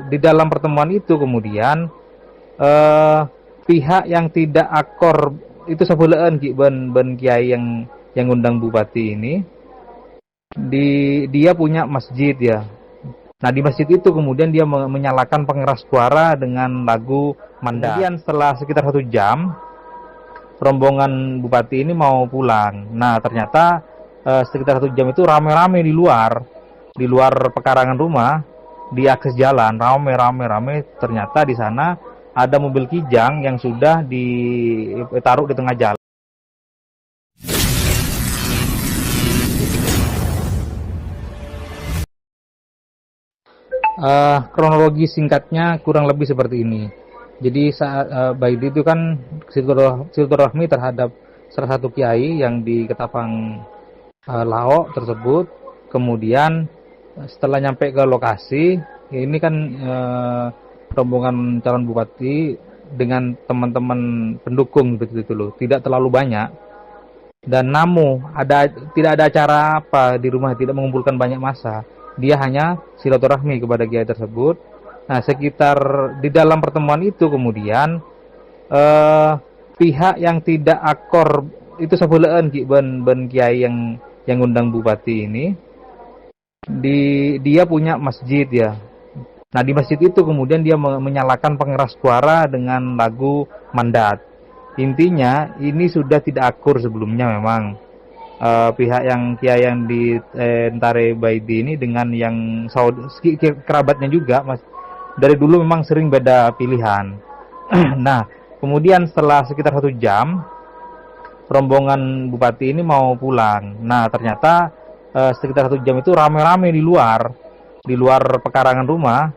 Di dalam pertemuan itu kemudian eh, pihak yang tidak akor itu sebelaan ki ben kiai yang undang bupati ini dia punya masjid ya. Nah, di masjid itu kemudian dia menyalakan pengeras suara dengan lagu Mandat. Kemudian setelah sekitar 1 jam, rombongan bupati ini mau pulang. Nah, ternyata sekitar 1 jam itu rame-rame di luar pekarangan rumah, di akses jalan, rame. Ternyata di sana ada mobil Kijang yang sudah ditaruh di tengah jalan. Kronologi singkatnya kurang lebih seperti ini. Jadi saat Baidi itu kan silaturahmi terhadap salah satu kiai yang di Ketapang Laok tersebut. Kemudian setelah nyampe ke lokasi, ini kan rombongan calon bupati dengan teman-teman pendukung begitu loh, tidak terlalu banyak. Dan tidak ada acara apa di rumah, tidak mengumpulkan banyak massa. Dia hanya silaturahmi kepada kiai tersebut. Nah, sekitar di dalam pertemuan itu kemudian pihak yang tidak akor itu sebelaan ki ben kiai yang undang bupati ini dia punya masjid ya. Nah, di masjid itu kemudian dia menyalakan pengeras suara dengan lagu Mandat. Intinya ini sudah tidak akur sebelumnya memang. Pihak yang kiai yang di Ntare Baidi ini dengan yang kerabatnya juga dari dulu memang sering beda pilihan. Nah, kemudian setelah sekitar 1 jam, rombongan bupati ini mau pulang. Nah, ternyata sekitar 1 jam itu rame-rame di luar pekarangan rumah,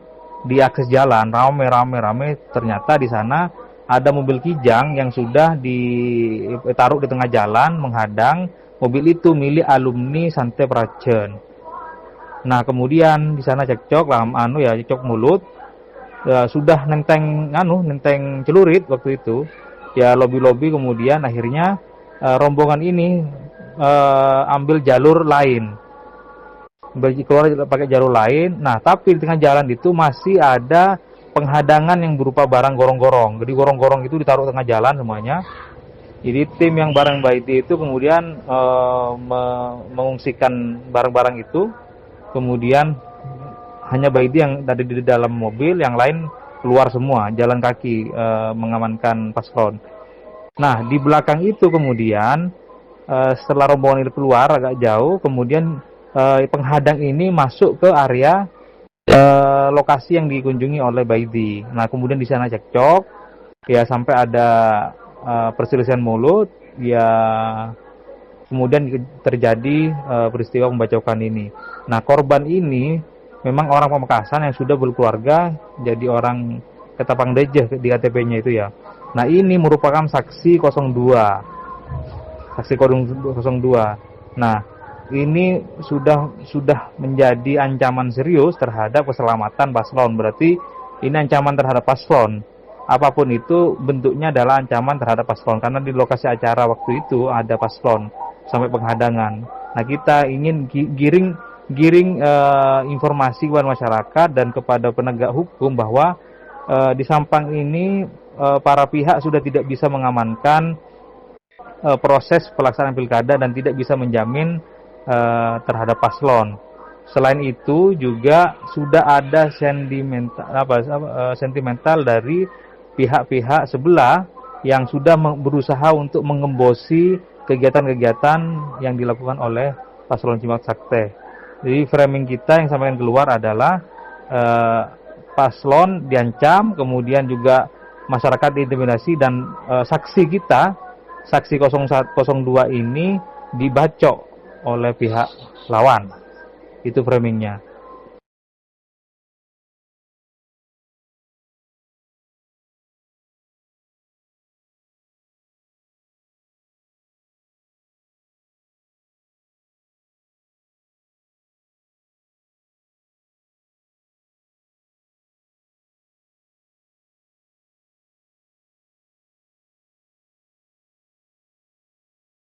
di akses jalan, rame. Ternyata di sana ada mobil Kijang yang sudah ditaruh di tengah jalan menghadang. Mobil itu milik alumni Santai Prajen. Nah, kemudian di sana cekcok cekcok mulut. Sudah nenteng celurit waktu itu. Ya lobi kemudian akhirnya rombongan ini ambil jalur lain. Keluar pakai jalur lain. Nah, tapi di tengah jalan itu masih ada penghadangan yang berupa barang gorong-gorong. Jadi gorong-gorong itu ditaruh tengah jalan semuanya. Jadi tim yang barang Baiti itu kemudian mengungsikan barang-barang itu, kemudian hanya Baiti yang ada di dalam mobil, yang lain keluar semua, jalan kaki mengamankan paslon. Nah, di belakang itu kemudian setelah rombongan itu keluar agak jauh, kemudian penghadang ini masuk ke area lokasi yang dikunjungi oleh Baiti. Nah, kemudian di sana cekcok, ya sampai ada perselisihan mulut, ya kemudian terjadi peristiwa pembacokan ini. Nah, korban ini memang orang Pamekasan yang sudah berkeluarga, jadi orang Ketapang Dejeh di KTP-nya itu ya. Nah, ini merupakan saksi 02. Saksi 02. Nah, ini sudah menjadi ancaman serius terhadap keselamatan paslon. Berarti ini ancaman terhadap paslon. Apapun itu bentuknya adalah ancaman terhadap paslon, karena di lokasi acara waktu itu ada paslon sampai penghadangan. Nah, kita ingin giring informasi kepada masyarakat dan kepada penegak hukum bahwa di Sampang ini para pihak sudah tidak bisa mengamankan proses pelaksanaan pilkada dan tidak bisa menjamin terhadap paslon. Selain itu juga sudah ada sentimental dari pihak-pihak sebelah yang sudah berusaha untuk mengembosi kegiatan-kegiatan yang dilakukan oleh paslon Cimak Sakte. Jadi framing kita yang sampaikan keluar adalah paslon diancam, kemudian juga masyarakat diintimidasi, dan saksi kita, saksi 02 ini dibacok oleh pihak lawan. Itu framingnya.